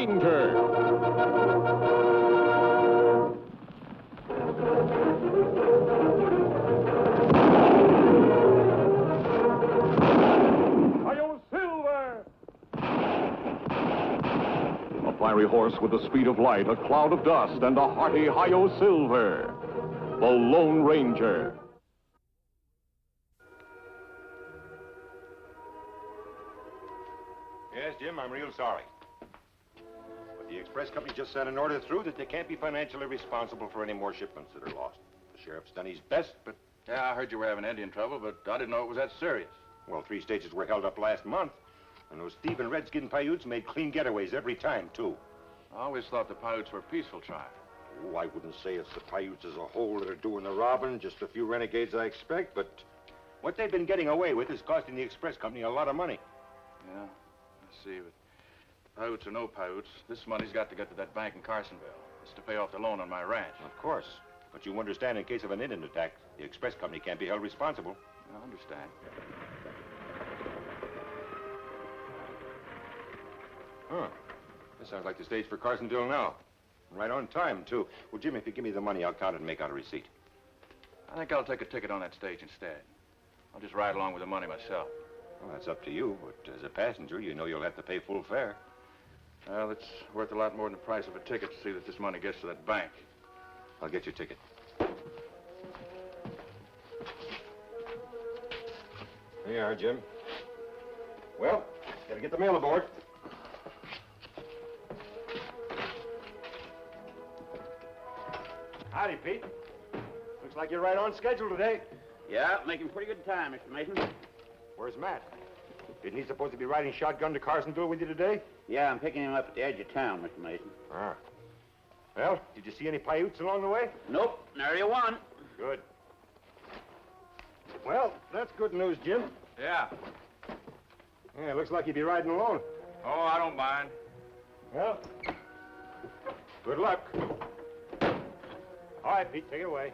Ranger. A fiery horse with the speed of light, a cloud of dust, and a hearty Hi-Yo Silver. The Lone Ranger. Yes, Jim, I'm real sorry. But the express company just sent an order through that they can't be financially responsible for any more shipments that are lost. The sheriff's done his best, but... Yeah, I heard you were having Indian trouble, but I didn't know it was that serious. Well, 3 stages were held up last month. And those thieving redskin Paiutes made clean getaways every time, too. I always thought the Paiutes were a peaceful tribe. Oh, I wouldn't say it's the Paiutes as a whole that are doing the robbing, just a few renegades, I expect, but what they've been getting away with is costing the express company a lot of money. Yeah, I see, but Paiutes or no Paiutes, this money's got to get to that bank in Carsonville. It's to pay off the loan on my ranch. Of course. But you understand, in case of an Indian attack, the express company can't be held responsible. I understand. Huh. This sounds like the stage for Carsonville now. Right on time, too. Well, Jim, if you give me the money, I'll count it and make out a receipt. I think I'll take a ticket on that stage instead. I'll just ride along with the money myself. Well, that's up to you, but as a passenger, you know you'll have to pay full fare. Well, it's worth a lot more than the price of a ticket to see that this money gets to that bank. I'll get your ticket. Here you are, Jim. Well, gotta get the mail aboard. Howdy, Pete. Looks like you're right on schedule today. Yeah, making pretty good time, Mr. Mason. Where's Matt? Isn't he supposed to be riding shotgun to Carsonville with you today? Yeah, I'm picking him up at the edge of town, Mr. Mason. Ah. Well, did you see any Paiutes along the way? Nope, nary one. Good. Well, that's good news, Jim. Yeah. Yeah, looks like you'd be riding alone. Oh, I don't mind. Well, good luck. All right, Pete, take it away.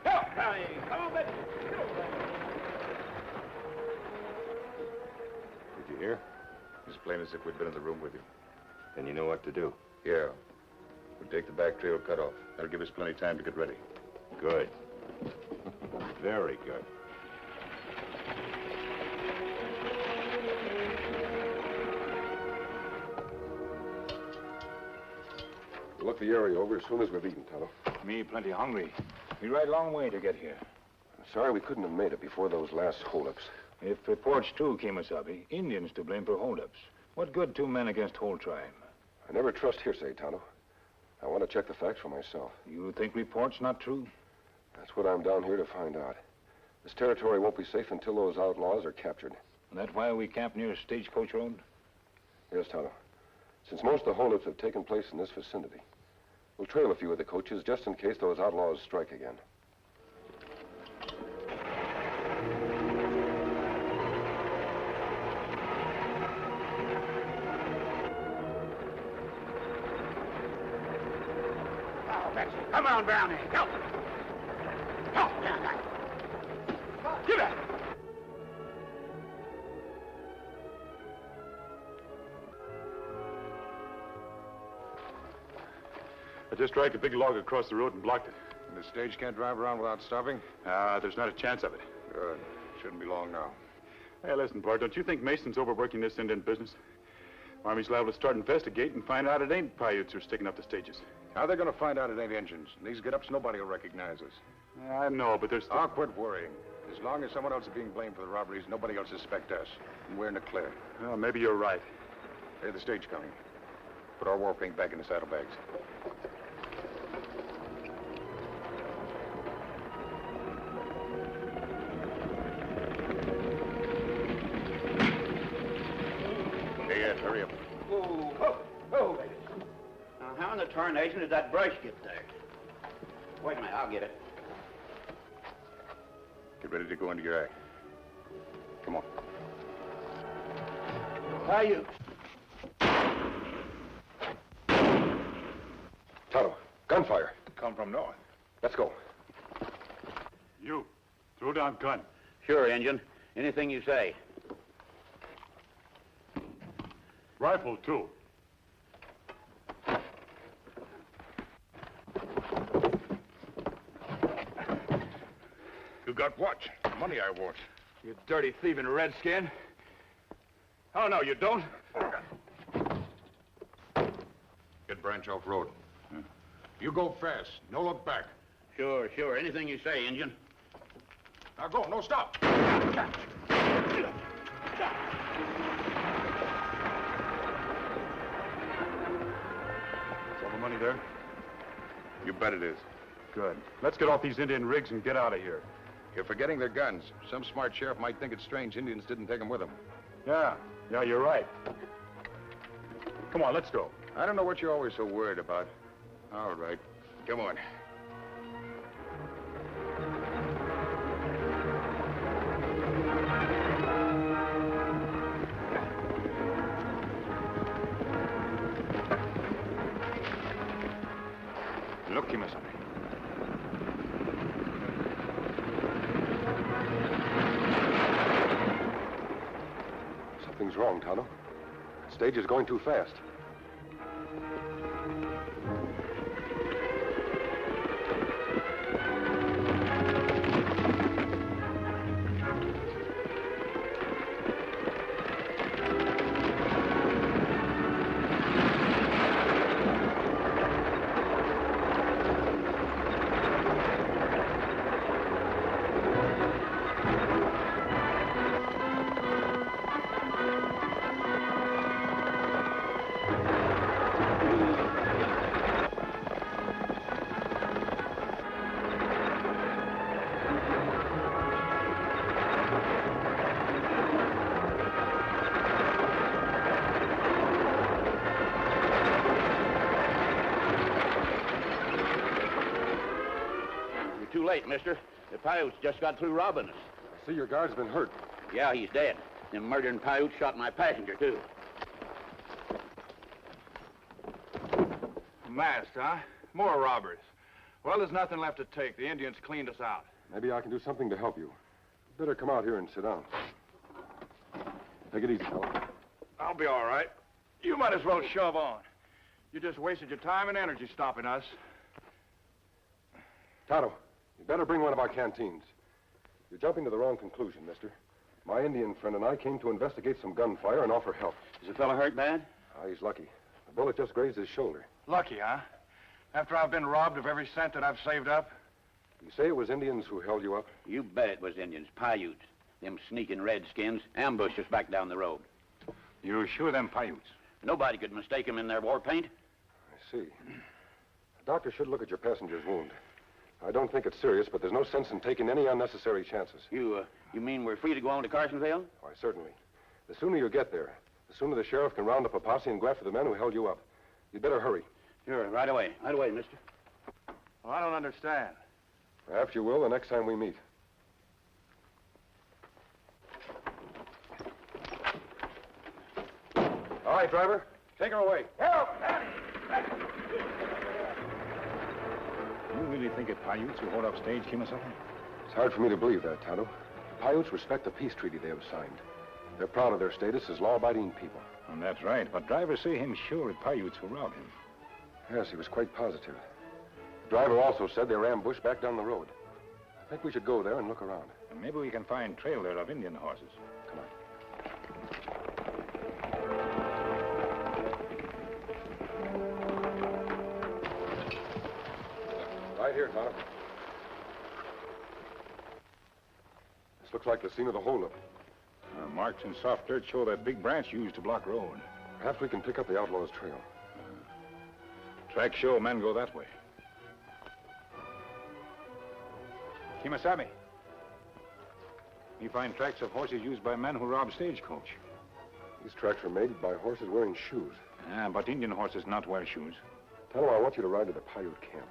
Come on, baby. Did you hear? It's plain as if we'd been in the room with you. Then you know what to do. Yeah. We'll take the back trail cut off. That'll give us plenty of time to get ready. Good. Very good. We'll look the area over as soon as we've eaten, Tonto. Me plenty hungry. We ride a long way to get here. I'm sorry we couldn't have made it before those last holdups. If reports too, Kemosabe, Indians to blame for holdups. What good 2 men against whole tribe? I never trust hearsay, Tonto. I want to check the facts for myself. You think reports not true? That's what I'm down here to find out. This territory won't be safe until those outlaws are captured. That why we camp near Stagecoach Road? Yes, Tonto. Since most of the holdups have taken place in this vicinity, we'll trail a few of the coaches just in case those outlaws strike again. Come on, Brownie. Go. Go. Give it. I just dragged a big log across the road and blocked it. And the stage can't drive around without stopping? There's not a chance of it. Good. Shouldn't be long now. Hey, listen, Bart, don't you think Mason's overworking this Indian business? Army's liable to start investigate and find out it ain't Paiutes who are sticking up the stages. How are they going to find out it ain't engines? In these get-ups, nobody will recognize us. I know, but there's... I'll quit worrying. As long as someone else is being blamed for the robberies, nobody will suspect us. And we're in the clear. Well, maybe you're right. Hey, the stage coming. Put our war paint back in the saddlebags. Hey, Ed, hurry up. Oh, baby. Now, how in the tarnation did that brush get there? Wait a minute, I'll get it. Get ready to go into your act. Come on. Paiute. Tonto, gunfire. Come from north. Let's go. You, throw down gun. Sure, Injun. Anything you say. Rifle, too. got what? Money I want. You dirty thieving redskin. Oh, no, you don't. Get Branch off road. You go fast. No look back. Sure, sure. Anything you say, Injun. Now go. No, stop. Is all the money there? You bet it is. Good. Let's get off these Indian rigs and get out of here. You're forgetting their guns. Some smart sheriff might think it's strange Indians didn't take them with them. Yeah, you're right. Come on, let's go. I don't know what you're always so worried about. All right. Come on. Look, Kimasabi. Something's wrong, Tonto. The stage is going too fast. Too late, mister. The Paiutes just got through robbing us. I see your guard's been hurt. Yeah, he's dead. Them murdering Paiutes shot my passenger, too. Masked, huh? More robbers. Well, there's nothing left to take. The Indians cleaned us out. Maybe I can do something to help you. Better come out here and sit down. Take it easy, fella. I'll be all right. You might as well shove on. You just wasted your time and energy stopping us. Tonto, you better bring one of our canteens. You're jumping to the wrong conclusion, mister. My Indian friend and I came to investigate some gunfire and offer help. Is the fella hurt bad? He's lucky. The bullet just grazed his shoulder. Lucky, huh? After I've been robbed of every cent that I've saved up? You say it was Indians who held you up? You bet it was Indians, Paiutes. Them sneaking redskins ambushed us back down the road. You're sure them Paiutes? Nobody could mistake them in their war paint. I see. The doctor should look at your passenger's wound. I don't think it's serious, but there's no sense in taking any unnecessary chances. You mean we're free to go on to Carsonville? Why, certainly. The sooner you get there, the sooner the sheriff can round up a posse and go after the men who held you up. You'd better hurry. Sure, right away. Right away, mister. Well, I don't understand. Perhaps you will the next time we meet. All right, driver. Take her away. Help! You really think it Paiutes who hold up stage, Kimasabi? It's hard for me to believe that, Tonto. The Paiutes respect the peace treaty they have signed. They're proud of their status as law-abiding people. And that's right, but drivers say him sure it Paiutes who robbed him. Yes, he was quite positive. The driver also said they were ambushed back down the road. I think we should go there and look around. And maybe we can find trail there of Indian horses. Come on. Right here, Tonto. This looks like the scene of the holdup. Marks in soft dirt show that big branch used to block road. Perhaps we can pick up the outlaw's trail. Tracks show men go that way. Kimasabi. You find tracks of horses used by men who robbed stagecoach. These tracks were made by horses wearing shoes. But Indian horses not wear shoes. Tonto, I want you to ride to the Paiute camp.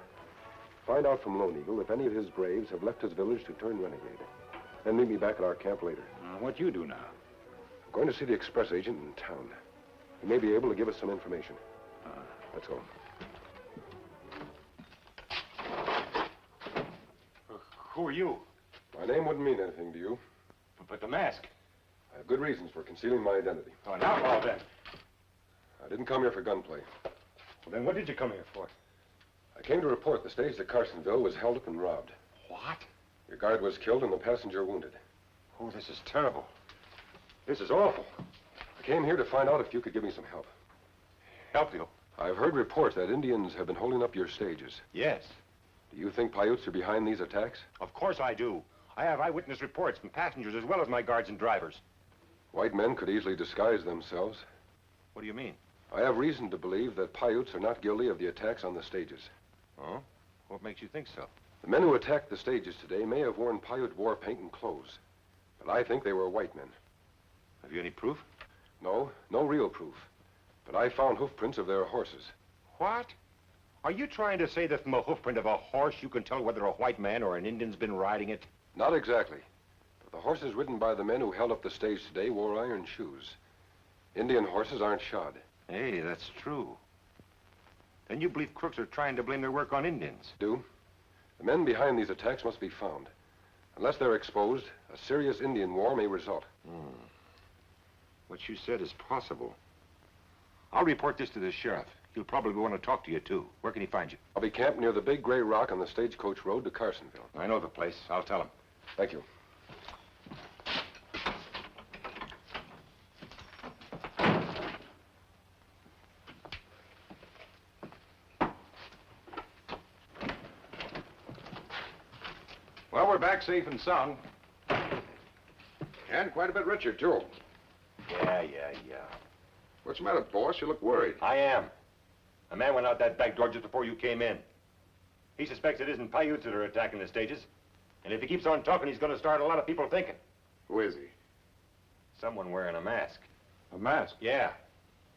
Find out from Lone Eagle if any of his braves have left his village to turn renegade. Then meet me back at our camp later. What you do now? I'm going to see the express agent in town. He may be able to give us some information. Let's go. Who are you? My name wouldn't mean anything to you. But the mask. I have good reasons for concealing my identity. Oh, an outlaw, then. I didn't come here for gunplay. Well, then what did you come here for? I came to report the stage at Carsonville was held up and robbed. What? Your guard was killed and the passenger wounded. Oh, this is terrible. This is awful. I came here to find out if you could give me some help. Help you? I've heard reports that Indians have been holding up your stages. Yes. Do you think Paiutes are behind these attacks? Of course I do. I have eyewitness reports from passengers as well as my guards and drivers. White men could easily disguise themselves. What do you mean? I have reason to believe that Paiutes are not guilty of the attacks on the stages. Oh? What makes you think so? The men who attacked the stages today may have worn Paiute war paint and clothes. But I think they were white men. Have you any proof? No real proof. But I found hoof prints of their horses. What? Are you trying to say that from a hoof print of a horse you can tell whether a white man or an Indian's been riding it? Not exactly. But the horses ridden by the men who held up the stage today wore iron shoes. Indian horses aren't shod. Hey, that's true. Then you believe crooks are trying to blame their work on Indians? Do? The men behind these attacks must be found. Unless they're exposed, a serious Indian war may result. What you said is possible. I'll report this to the sheriff. He'll probably want to talk to you, too. Where can he find you? I'll be camped near the big gray rock on the stagecoach road to Carsonville. I know the place. I'll tell him. Thank you. Well, we're back safe and sound. And quite a bit richer, too. Yeah. What's the matter, boss? You look worried. I am. A man went out that back door just before you came in. He suspects it isn't Paiutes that are attacking the stages. And if he keeps on talking, he's going to start a lot of people thinking. Who is he? Someone wearing a mask. A mask? Yeah.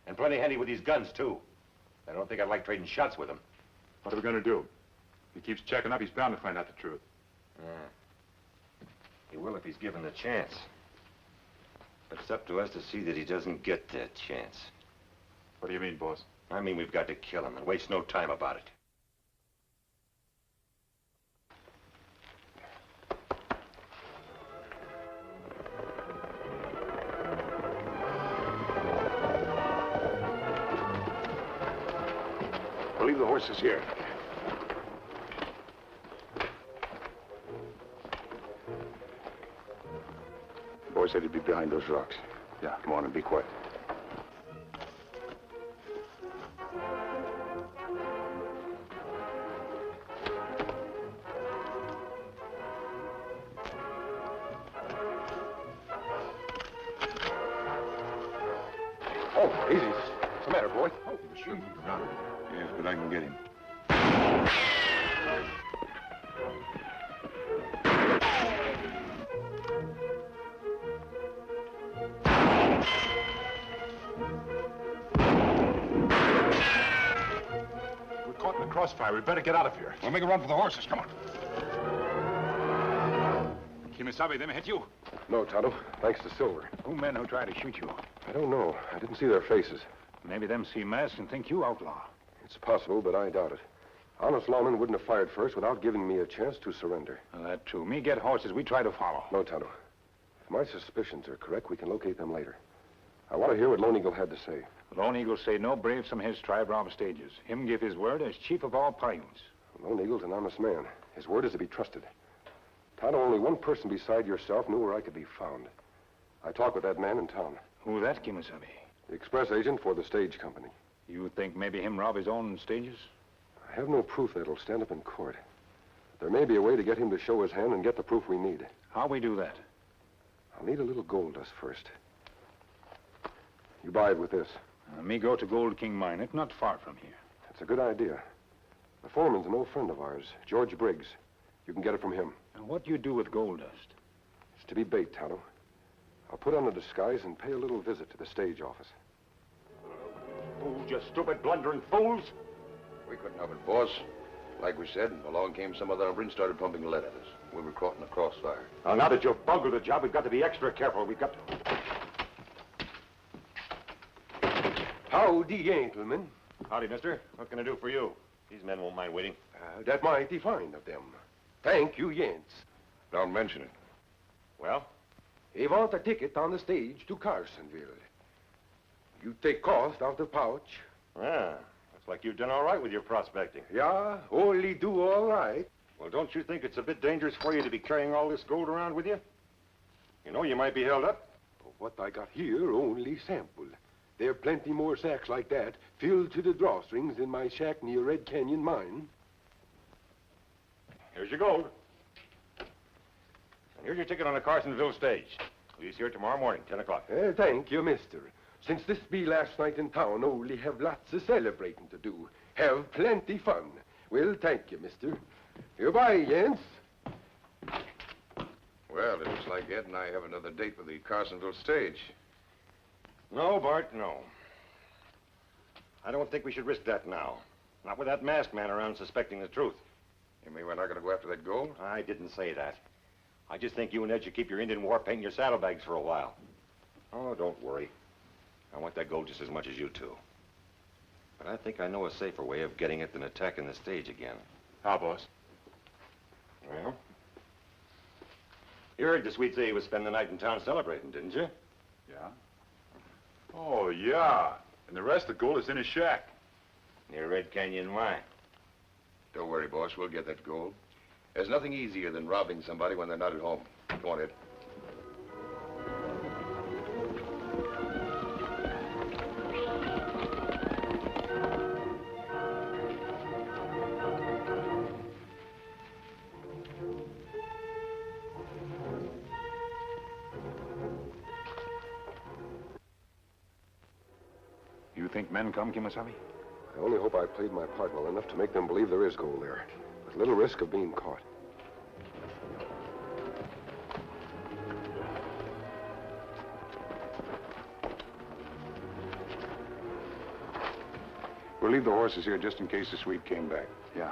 And plenty handy with these guns, too. I don't think I'd like trading shots with him. What are we going to do? If he keeps checking up, he's bound to find out the truth. He will if he's given the chance. But it's up to us to see that he doesn't get that chance. What do you mean, boss? I mean, we've got to kill him and waste no time about it. We'll leave the horses here. The boy said he'd be behind those rocks. Yeah, come on and be quiet. Oh, easy. What's the matter, boy? Oh, the shooting around. Yes, but I can get him. We're caught in the crossfire. We better get out of here. We'll make a run for the horses. Come on. Kimasabi, them hit you? No, Tonto. Thanks to Silver. Who men who tried to shoot you? I don't know. I didn't see their faces. Maybe them see masks and think you outlaw. It's possible, but I doubt it. Honest lawmen wouldn't have fired first without giving me a chance to surrender. Well, that too. Me get horses, we try to follow. No, Tonto. If my suspicions are correct, we can locate them later. I want to hear what Lone Eagle had to say. Lone Eagle say no braves from his tribe rob stages. Him give his word as chief of all Paiutes. Lone Eagle's an honest man. His word is to be trusted. Tonto, only one person beside yourself knew where I could be found. I talked with that man in town. Who that, Kimasabi? The express agent for the stage company. You think maybe him rob his own stages? I have no proof that it'll stand up in court. There may be a way to get him to show his hand and get the proof we need. How we do that? I'll need a little gold dust first. You buy it with this. Me go to Gold King Mine. It's not far from here. That's a good idea. The foreman's an old friend of ours, George Briggs. You can get it from him. Now, what do you do with gold dust? It's to be bait, Tonto. I'll put on a disguise and pay a little visit to the stage office. Fools, you stupid, blundering fools! We couldn't help it, boss. Like we said, along came some other and started pumping lead at us. We were caught in a crossfire. Now, now that you've bungled the job, we've got to be extra careful. We've got to... Howdy, gentlemen. Howdy, mister. What can I do for you? These men won't mind waiting. That mighty fine of them. Thank you, gents. Don't mention it. Well? He want a ticket on the stage to Carsonville. You take cost out of pouch. Ah, looks like you've done all right with your prospecting. Yeah, only do all right. Well, don't you think it's a bit dangerous for you to be carrying all this gold around with you? You know, you might be held up. What I got here only sample. There are plenty more sacks like that filled to the drawstrings in my shack near Red Canyon mine. Here's your gold. And here's your ticket on the Carsonville stage. We'll see you here tomorrow morning, 10 o'clock. Thank you, mister. Since this be last night in town, only have lots of celebrating to do. Have plenty fun. Well, thank you, mister. Goodbye, gents. Well, it looks like Ed and I have another date with the Carsonville stage. No, Bart, no. I don't think we should risk that now. Not with that masked man around suspecting the truth. You mean we're not going to go after that gold? I didn't say that. I just think you and Ed should keep your Indian war paint in your saddlebags for a while. Oh, don't worry. I want that gold just as much as you two. But I think I know a safer way of getting it than attacking the stage again. How, boss? Well, you heard the sweet say he was spending the night in town celebrating, didn't you? Yeah? Oh, yeah. And the rest of the gold is in his shack. Near Red Canyon Mine. Don't worry, boss. We'll get that gold. There's nothing easier than robbing somebody when they're not at home. Go on, Ed. You think men come, Kimasabi? I only hope I played my part well enough to make them believe there is gold there. With little risk of being caught. We'll leave the horses here just in case the sweep came back. Yeah.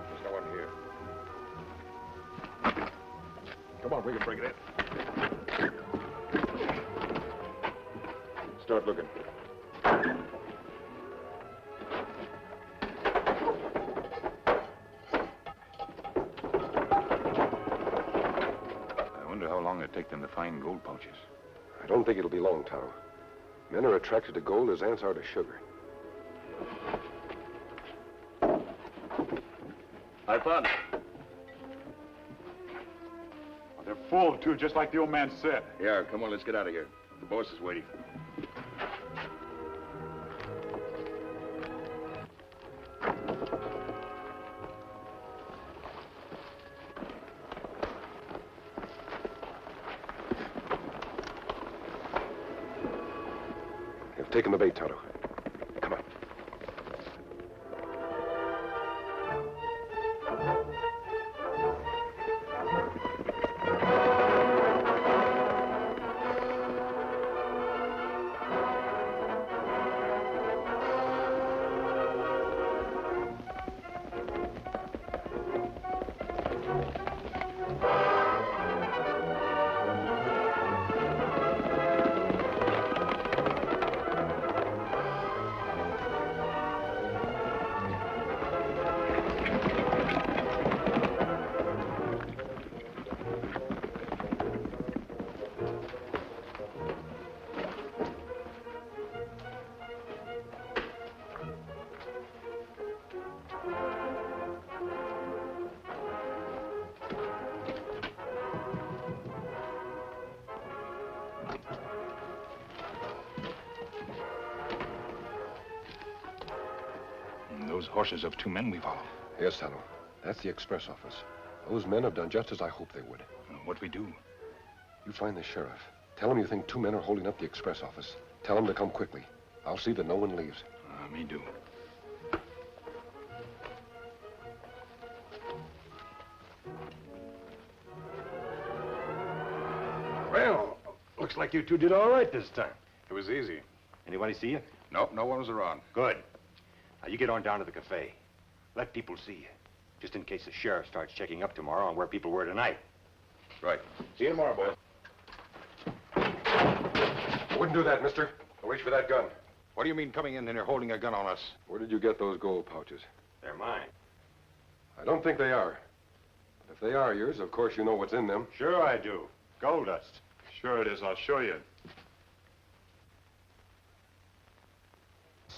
There's no one here. Come on, we can break it in. Start looking. I wonder how long it'd take them to find gold pouches. I don't think it'll be long, Tonto. Men are attracted to gold as ants are to sugar. I found it. Oh, they're full, too, just like the old man said. Yeah, come on, let's get out of here. The boss is waiting. You've taken the bait, Tonto. Come on. Those horses of two men we follow. Yes, Tonto. That's the express office. Those men have done just as I hoped they would. What we do? You find the sheriff. Tell him you think two men are holding up the express office. Tell him to come quickly. I'll see that no one leaves. Me do. Well, looks like you two did all right this time. It was easy. Anybody see you? Nope, no one was around. Good. Now, you get on down to the cafe. Let people see you, just in case the sheriff starts checking up tomorrow on where people were tonight. Right. See you tomorrow, boys. I wouldn't do that, mister. I'll reach for that gun. What do you mean coming in here holding a gun on us? Where did you get those gold pouches? They're mine. I don't think they are. But if they are yours, of course you know what's in them. Sure I do. Gold dust. Sure it is. I'll show you.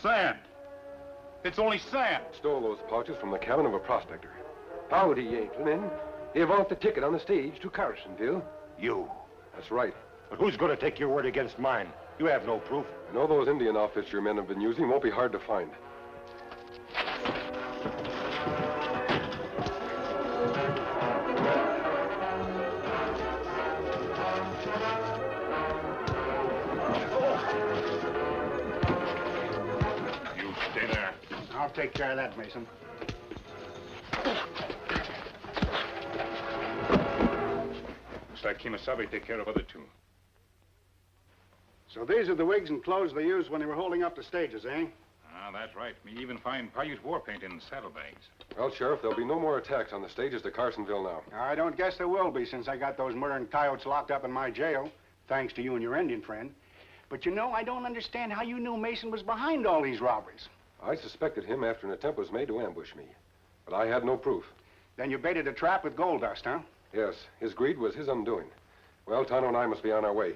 Sand. It's only sand. Stole those pouches from the cabin of a prospector. Howdy, gentlemen. You want the ticket on the stage to Carsonville? You. That's right. But who's going to take your word against mine? You have no proof. I know those Indian outfits your men have been using won't be hard to find. You stay there. I'll take care of that, Mason. Looks like Kimasabi take care of other two. So these are the wigs and clothes they used when they were holding up the stages, eh? Ah, that's right. We even find Paiute war paint in saddlebags. Well, Sheriff, there'll be no more attacks on the stages to Carsonville now. I don't guess there will be since I got those murdering coyotes locked up in my jail, thanks to you and your Indian friend. But you know, I don't understand how you knew Mason was behind all these robberies. I suspected him after an attempt was made to ambush me, but I had no proof. Then you baited a trap with gold dust, huh? Yes, his greed was his undoing. Well, Tonto and I must be on our way.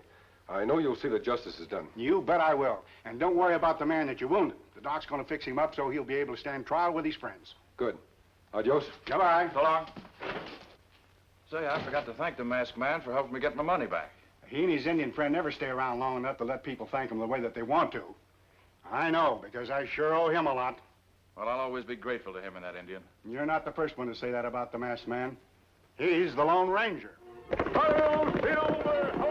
I know you'll see that justice is done. You bet I will. And don't worry about the man that you wounded. The doc's gonna fix him up so he'll be able to stand trial with his friends. Good. Adios. Goodbye. So long. Say, I forgot to thank the masked man for helping me get my money back. He and his Indian friend never stay around long enough to let people thank him the way that they want to. I know, because I sure owe him a lot. Well, I'll always be grateful to him and that Indian. You're not the first one to say that about the masked man. He's the Lone Ranger. Silver!